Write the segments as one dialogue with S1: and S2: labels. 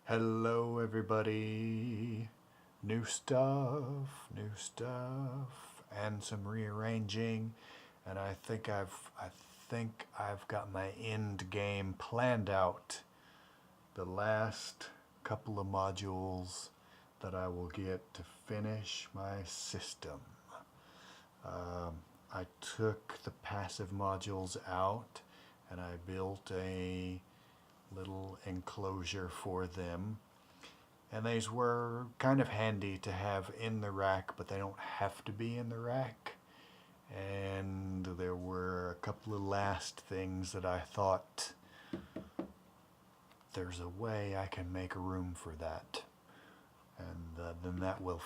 S1: Hello everybody. New stuff, and some rearranging, and I think I've got my end game planned out. The last couple of modules that I will get to finish my system. I took the passive modules out and I built a little enclosure for them. And these were kind of handy to have in the rack, but they don't have to be in the rack. And there were a couple of last things that I thought there's a way I can make room for that. And then that will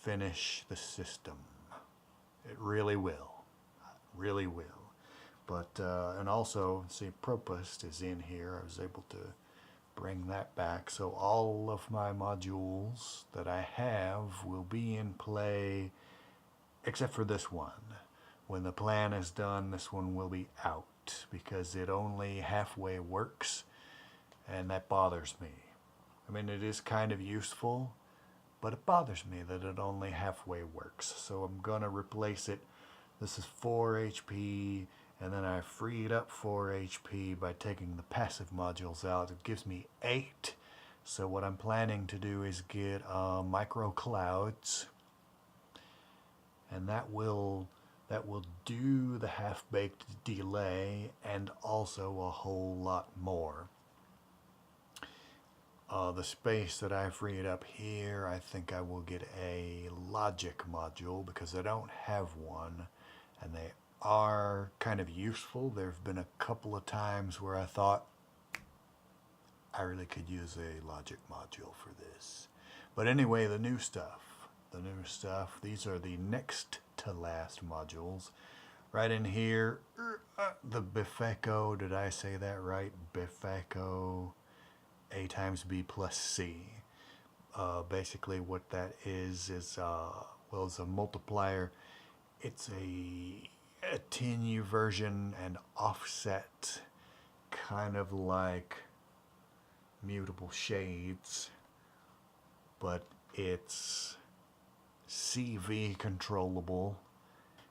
S1: finish the system. It really will. Really will. But, and also, see, Propust is in here. I was able to bring that back. So all of my modules that I have will be in play except for this one. When the plan is done, this one will be out because it only halfway works, and that bothers me. I mean, it is kind of useful, but it bothers me that it only halfway works. So I'm gonna replace it. This is 4 HP, and then I freed up 4 HP by taking the passive modules out. It gives me 8. So what I'm planning to do is get micro clouds, and that will do the half-baked delay and also a whole lot more. The space that I freed up here, I think I will get a logic module because I don't have one, and they are kind of useful. There have been a couple of times where I thought I really could use a logic module for this. But anyway, the new stuff, these are the next to last modules. Right in here, the Bifeco, did I say that right? Bifeco A times B plus C. Basically what that is well, it's a multiplier. It's a attenuversion and offset, kind of like mutable shades, but it's CV controllable.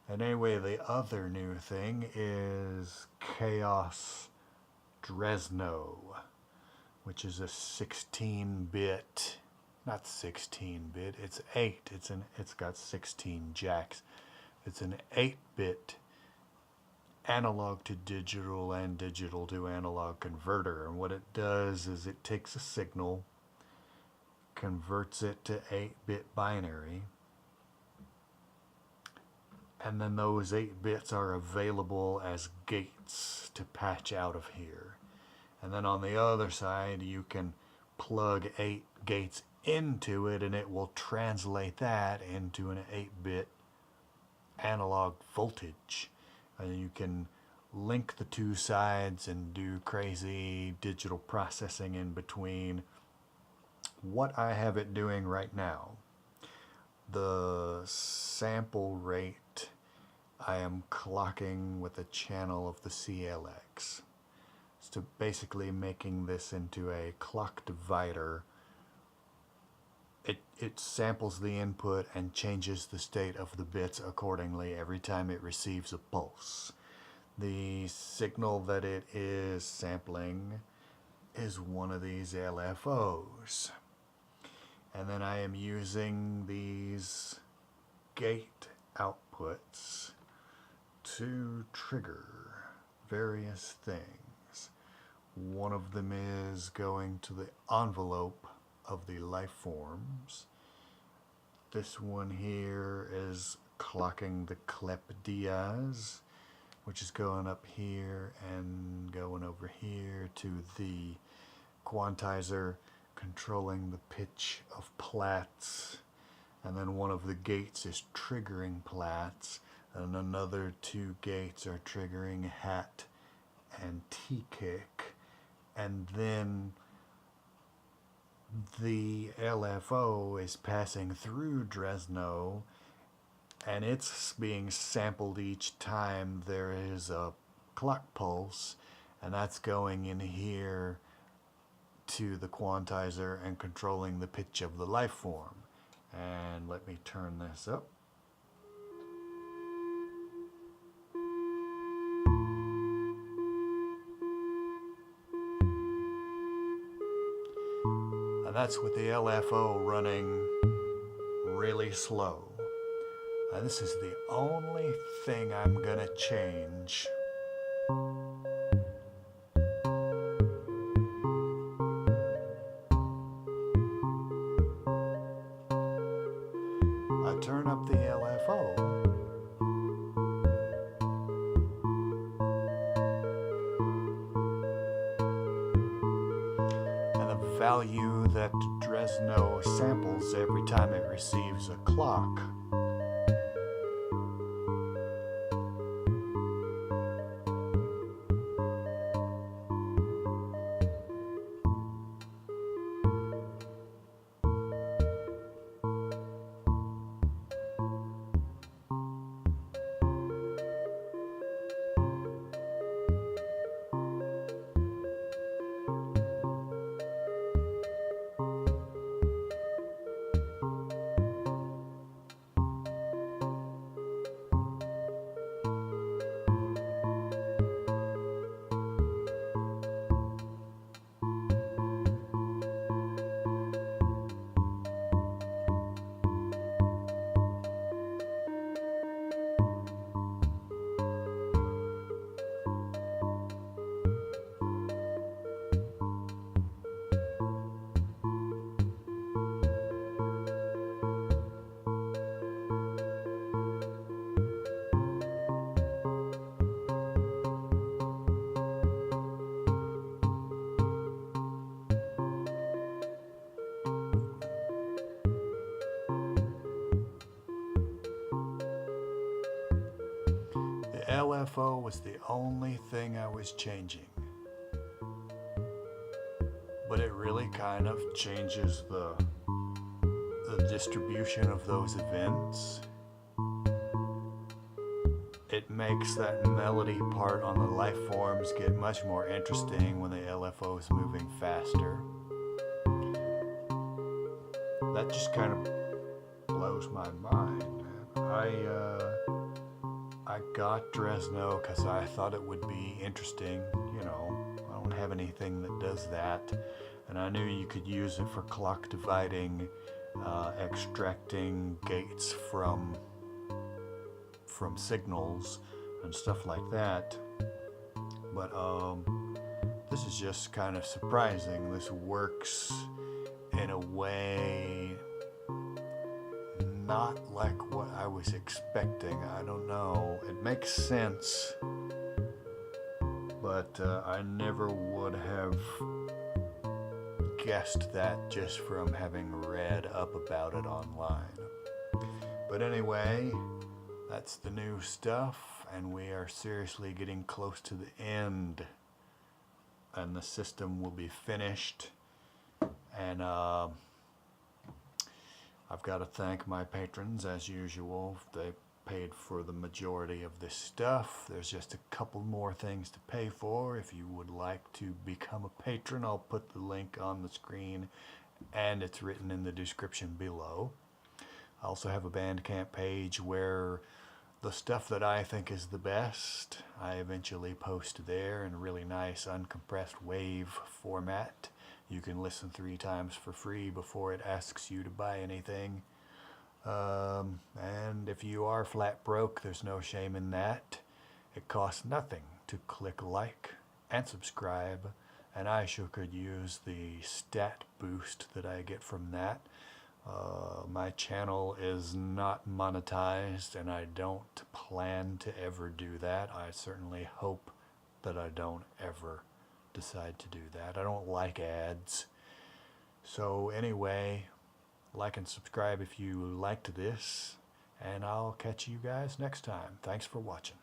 S1: And anyway, the other new thing is XAOC Drezno, which is a 16-bit, not 16-bit, it's 8. It's got 16 jacks. It's an 8-bit analog to digital and digital to analog converter. And what it does is it takes a signal, converts it to 8-bit binary, and then those 8 bits are available as gates to patch out of here. And then on the other side, you can plug 8 gates into it, and it will translate that into an 8-bit analog voltage. And you can link the two sides and do crazy digital processing in between. What I have it doing right now, the sample rate I am clocking with a channel of the CLX. So basically making this into a clock divider. It samples the input and changes the state of the bits accordingly every time it receives a pulse. The signal that it is sampling is one of these LFOs. And then I am using these gate outputs to trigger various things. One of them is going to the envelope of the life forms. This one here is clocking the clep diaz, which is going up here and going over here to the quantizer controlling the pitch of plats. And then one of the gates is triggering plats, and another 2 gates are triggering hat and T-kick. And then the LFO is passing through Drezno, and it's being sampled each time there is a clock pulse, and that's going in here to the quantizer and controlling the pitch of the life form. And let me turn this up. And that's with the LFO running really slow. And this is the only thing I'm gonna change. I turn up the LFO, and the value that Drezno samples every time it receives a clock. LFO was the only thing I was changing. But it really kind of changes the distribution of those events. It makes that melody part on the life forms get much more interesting when the LFO is moving faster. That just kind of blows my mind. I got Drezno because I thought it would be interesting. You know, I don't have anything that does that. And I knew you could use it for clock dividing, extracting gates from signals and stuff like that. But this is just kind of surprising. This works in a way not like what I was expecting. I don't know. It makes sense, but I never would have guessed that just from having read up about it online. But anyway, that's the new stuff, and we are seriously getting close to the end, and the system will be finished. And I've got to thank my patrons as usual. They paid for the majority of this stuff. There's just a couple more things to pay for. If you would like to become a patron, I'll put the link on the screen, and it's written in the description below. I also have a Bandcamp page where the stuff that I think is the best, I eventually post there in a really nice uncompressed wave format. You can listen 3 times for free before it asks you to buy anything. And if you are flat broke, there's no shame in that. It costs nothing to click like and subscribe, and I sure could use the stat boost that I get from that. My channel is not monetized, and I don't plan to ever do that. I certainly hope that I don't ever decide to do that. I don't like ads. So anyway, like and subscribe if you liked this, and I'll catch you guys next time. Thanks for watching.